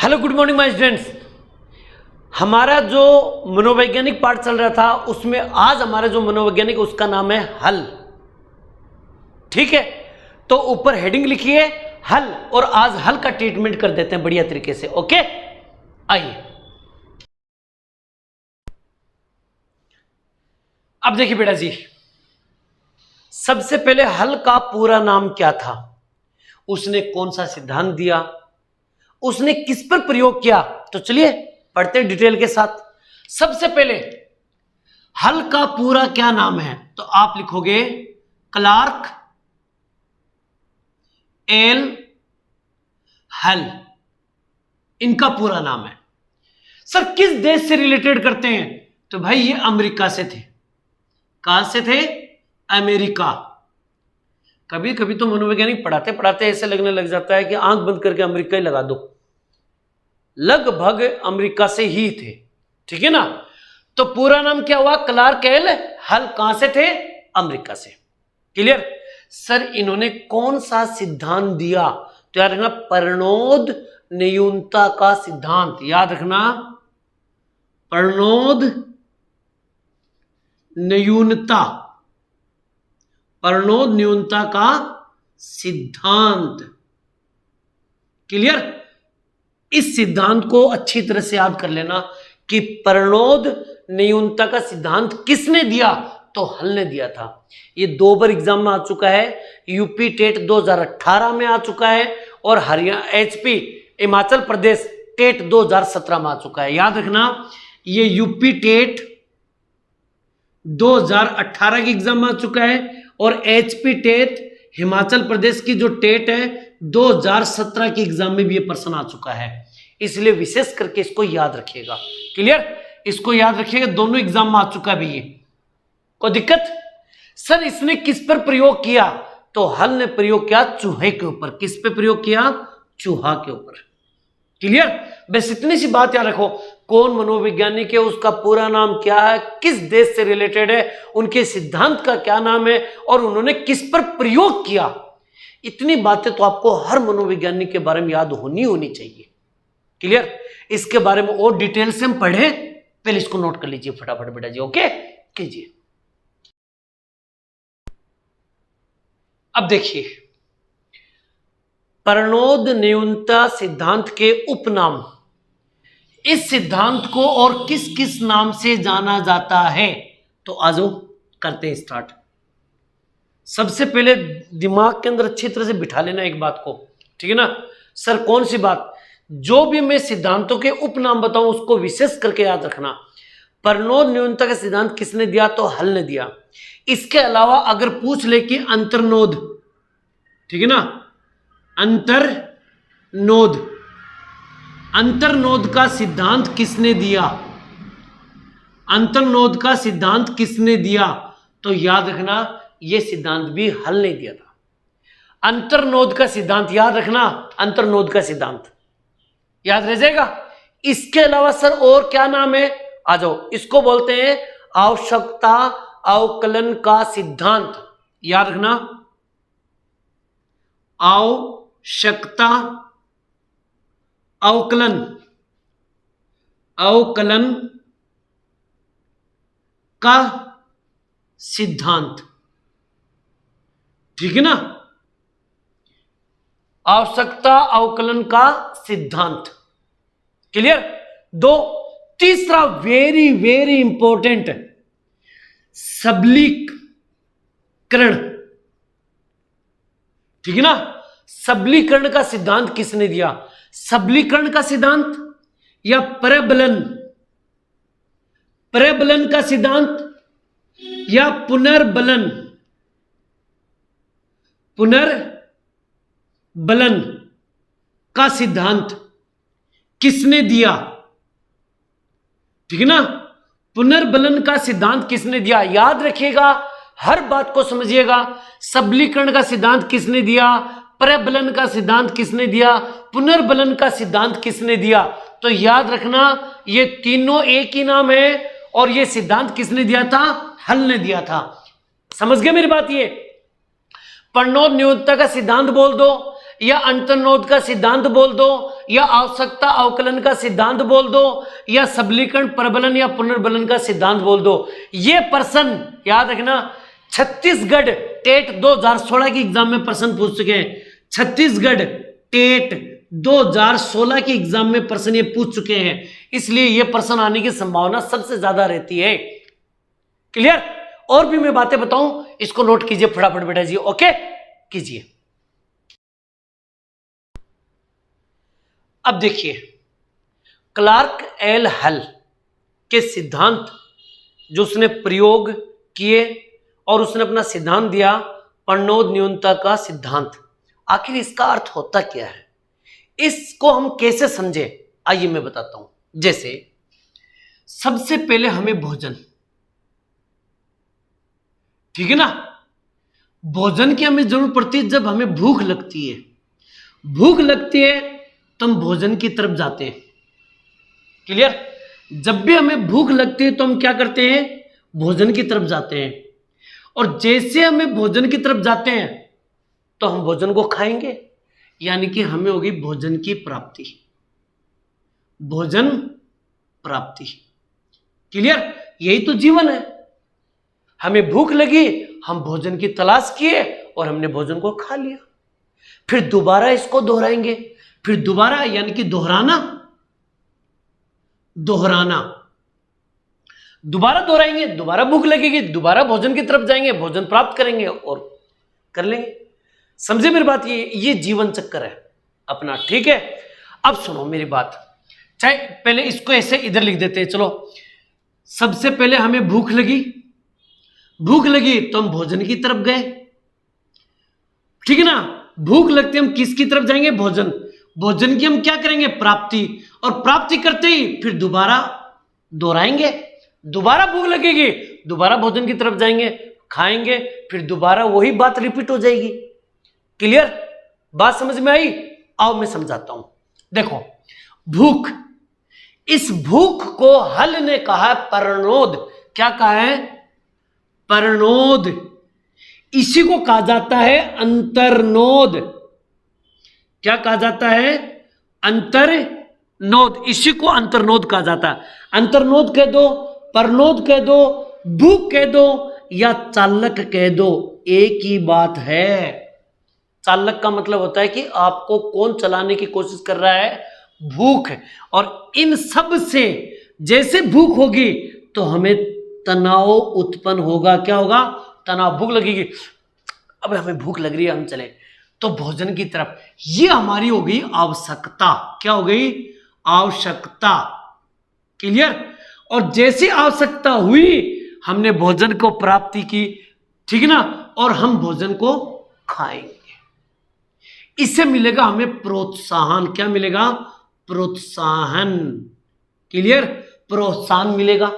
Hello good morning my students. हमारा जो मनोवैज्ञानिक पार्ट चल रहा था उसमें आज हमारा जो मनोवैज्ञानिक उसका नाम है हल। ठीक है, तो ऊपर हेडिंग लिखिए हल, और आज हल का ट्रीटमेंट कर देते हैं बढ़िया तरीके से। ओके, आइए अब देखिए बेटा जी, सबसे पहले हल का पूरा नाम क्या था, उसने कौन सा सिद्धांत दिया, उसने किस पर प्रयोग किया। तो चलिए पढ़ते हैं डिटेल के साथ। सबसे पहले हल का पूरा क्या नाम है, तो आप लिखोगे क्लार्क एल हल, इनका पूरा नाम है। सर किस देश से रिलेटेड करते हैं, तो भाई ये अमेरिका से थे। कहां से थे? अमेरिका। कभी कभी तो मनोवैज्ञानिक पढ़ाते पढ़ाते ऐसे लगने लग जाता है कि आंख बंद करके अमेरिका ही लगा दो, लगभग अमेरिका से ही थे। ठीक है ना, तो पूरा नाम क्या हुआ? क्लार्क एल हल। कहां से थे? अमेरिका से। क्लियर? सर इन्होंने कौन सा सिद्धांत दिया, तो याद रखना परनोद न्यूनता का सिद्धांत। याद रखना परनोद न्यूनता, परनोद न्यूनता का सिद्धांत। क्लियर? इस सिद्धांत को अच्छी तरह से याद कर लेना कि परनोद न्यूनता का सिद्धांत किसने दिया, तो हल ने दिया था। ये 2 बार एग्जाम में आ चुका है, यूपी टेट 2018 में आ चुका है और हरियाणा एचपी हिमाचल प्रदेश टेट 2017 में आ चुका है। याद रखना ये यूपी टेट 2018 के एग्जाम में आ चुका है और एचपी टेट हिमाचल प्रदेश की जो टेट है 2017 के एग्जाम में भी ये प्रश्न आ चुका है, इसलिए विशेष करके इसको याद रखिएगा। क्लियर? इसको याद रखिएगा, दोनों एग्जाम में आ चुका भी ये। कोई दिक्कत? सर इसने किस पर प्रयोग किया, तो हल ने प्रयोग किया चूहे के ऊपर। किस पे प्रयोग किया? चूहा के ऊपर। क्लियर? बस इतनी सी बात याद रखो, कौन मनोवैज्ञानिक है, उसका पूरा नाम क्या है, किस देश से रिलेटेड है, उनके सिद्धांत का क्या नाम है और उन्होंने किस पर प्रयोग किया। इतनी बातें तो आपको हर मनोवैज्ञानिक के बारे में याद होनी चाहिए। क्लियर? इसके बारे में और डिटेल से हम पढ़े, पहले इसको नोट कर लीजिए फटाफट बेटा जी। ओके कीजिए। अब देखिए परनोद न्यूनता सिद्धांत के उपनाम, इस सिद्धांत को और किस किस नाम से जाना जाता है, तो आजो करते हैं स्टार्ट। सबसे पहले दिमाग के अंदर अच्छी तरह से बिठा लेना एक बात को, ठीक है ना। सर कौन सी बात? जो भी मैं सिद्धांतों के उपनाम बताऊं उसको विशेष करके याद रखना। परनोद न्यूनता का सिद्धांत किसने दिया, तो हल ने दिया। इसके अलावा अगर पूछ ले कि अंतर्नोद, ठीक है ना, अंतर्नोद, अंतर्नोद का सिद्धांत किसने दिया, अंतर्नोद का सिद्धांत किसने दिया, तो याद रखना यह सिद्धांत भी हल ने दिया था। अंतर्नोद का सिद्धांत याद रखना, अंतर्नोद का सिद्धांत याद रह जाएगा। इसके अलावा सर और क्या नाम है, आ जाओ। इसको बोलते हैं आवश्यकता अवकलन का सिद्धांत। याद रखना आवश्यकता अवकलन, अवकलन का सिद्धांत। ठीक है ना, आवश्यकता अवकलन का सिद्धांत। क्लियर? 2 तीसरा वेरी वेरी इंपॉर्टेंट, सबलीकरण। ठीक है ना, सबलीकरण का सिद्धांत किसने दिया? सबलीकरण का सिद्धांत या प्रबलन, प्रबलन का सिद्धांत या पुनर्बलन, पुनर्बलन का सिद्धांत किसने दिया? ठीक है ना, पुनर्बलन का सिद्धांत किसने दिया? याद रखिएगा, हर बात को समझिएगा। सबलीकरण का सिद्धांत किसने दिया, प्रबलन का सिद्धांत किसने दिया, पुनर्बलन का सिद्धांत किसने दिया, तो याद रखना ये तीनों एक ही नाम है और ये सिद्धांत किसने दिया था? हल ने दिया था। समझ गए मेरी बात? ये परनोद न्यूनता का सिद्धांत बोल दो या अंतर्नोद का सिद्धांत बोल दो या आवश्यकता अवकलन का सिद्धांत बोल दो या सबलीकरण प्रबलन या पुनर्बलन का सिद्धांत बोल दो। ये प्रश्न याद रखना, छत्तीसगढ़ टेट 2016 की एग्जाम में प्रश्न पूछ चुके हैं। छत्तीसगढ़ टेट 2016 की एग्जाम में प्रश्न ये पूछ चुके हैं, इसलिए ये प्रश्न आने की संभावना सबसे ज्यादा रहती है। क्लियर? और भी मैं बातें बताऊं, इसको नोट कीजिए फटाफट बेटा जी। ओके कीजिए। अब देखिए, क्लार्क एल हल के सिद्धांत जो उसने प्रयोग किए और उसने अपना सिद्धांत दिया परनोद न्यूनता का सिद्धांत। आखिर इसका अर्थ होता क्या है, इसको हम कैसे समझे, आइए मैं बताता हूं। जैसे सबसे पहले हमें भोजन, ठीक है ना, भोजन की हमें जरूरत पड़ती है जब हमें भूख लगती है। भूख लगती है तो हम भोजन की तरफ जाते हैं। क्लियर? जब भी हमें भूख लगती है तो हम क्या करते हैं, भोजन की तरफ जाते हैं। और जैसे हमें भोजन की तरफ जाते हैं तो हम भोजन को खाएंगे, यानी कि हमें होगी भोजन की प्राप्ति, भोजन प्राप्ति। क्लियर? यही तो जीवन है। हमें भूख लगी, हम भोजन की तलाश किए और हमने भोजन को खा लिया, फिर दोबारा इसको दोहराएंगे, फिर दोबारा, यानी कि दोहराना, दोहराना, दोबारा दोहराएंगे, दोबारा भूख लगेगी, दोबारा भोजन की तरफ जाएंगे, भोजन प्राप्त करेंगे और कर लेंगे। समझे मेरी बात? ये जीवन चक्कर है अपना। ठीक है, अब सुनो मेरी बात। चाहे पहले इसको ऐसे इधर लिख देते हैं। चलो, सबसे पहले हमें भूख लगी, भूख लगी तो हम भोजन की तरफ गए, ठीक है ना। भूख लगती हम किसकी तरफ जाएंगे, भोजन। भोजन की हम क्या करेंगे, प्राप्ति, और प्राप्ति करते ही फिर दोबारा दोहराएंगे, दोबारा भूख लगेगी, दोबारा भोजन की तरफ जाएंगे, खाएंगे, फिर दोबारा वही बात रिपीट हो जाएगी। क्लियर? बात समझ में आई? आओ मैं समझाता हूं। देखो, भूख, इस भूख को हल ने कहा परनोद। क्या कहा है? परनोद। इसी को कहा जाता है अंतर्नोद। क्या कहा जाता है? अंतर्नोद। इसी को अंतर्नोद कहा जाता है। अंतर्नोद कह दो, परनोद कह दो, भूख कह दो या चालक कह दो, एक ही बात है। चालक का मतलब होता है कि आपको कौन चलाने की कोशिश कर रहा है, भूख। और इन सब से जैसे भूख होगी तो हमें तनाव उत्पन्न होगा। क्या होगा? तनाव। भूख लगेगी, अब हमें भूख लग रही है, हम चले तो भोजन की तरफ। ये हमारी हो गई आवश्यकता। क्या हो गई? आवश्यकता। क्लियर? और जैसी आवश्यकता हुई हमने भोजन को प्राप्ति की, ठीक है ना, और हम भोजन को खाएंगे। इससे मिलेगा हमें प्रोत्साहन। क्या मिलेगा? प्रोत्साहन। क्लियर? प्रोत्साहन मिलेगा।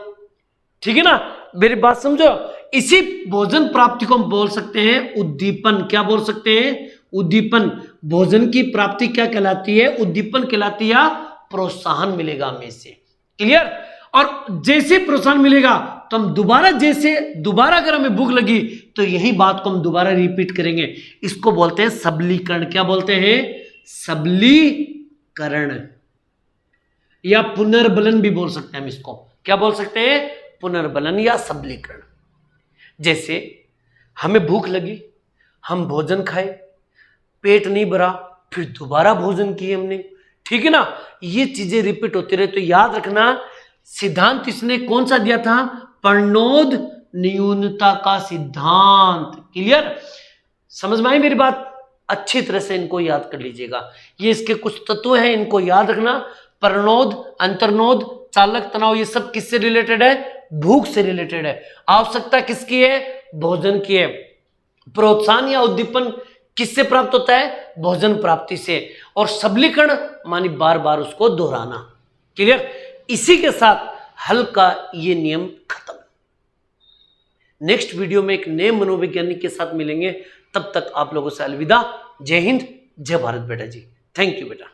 ठीक है ना, मेरी बात समझो। इसी भोजन प्राप्ति को हम बोल सकते हैं उद्दीपन। क्या बोल सकते हैं? उद्दीपन। भोजन की प्राप्ति क्या कहलाती है? उद्दीपन कहलाती है, या प्रोत्साहन मिलेगा हमें इससे। क्लियर? और जैसे प्रोत्साहन मिलेगा तो हम दोबारा अगर हमें भूख लगी तो यही बात को हम दोबारा रिपीट करेंगे। इसको बोलते हैं सबलीकरण। क्या बोलते हैं? सबलीकरण या पुनर्बलन भी बोल सकते हैं हम इसको। क्या बोल सकते हैं? पुनर्बलन या सबलीकरण। जैसे हमें भूख लगी, हम भोजन खाए, पेट नहीं भरा, फिर दोबारा भोजन किए हमने, ठीक है ना। ये चीजें रिपीट होती रहे तो याद रखना, सिद्धांत इसने कौन सा दिया था? परनोद न्यूनता का सिद्धांत। क्लियर? समझ में आई मेरी बात? अच्छी तरह से इनको याद कर लीजिएगा। ये इसके कुछ तत्व हैं, इनको याद रखना। परनोद, अंतर्नोद, चालक, तनाव, ये सब किससे रिलेटेड है? भूख से रिलेटेड है। आवश्यकता किसकी है? भोजन की है। प्रोत्साहन या उद्दीपन किससे प्राप्त होता है? भोजन प्राप्ति से। और सबलीकरण मानी बार बार उसको दोहराना। क्लियर? इसी के साथ हल का ये नियम खत्म। नेक्स्ट वीडियो में एक नए मनोवैज्ञानिक के साथ मिलेंगे। तब तक आप लोगों से अलविदा। जय हिंद, जय भारत बेटा जी। थैंक यू बेटा।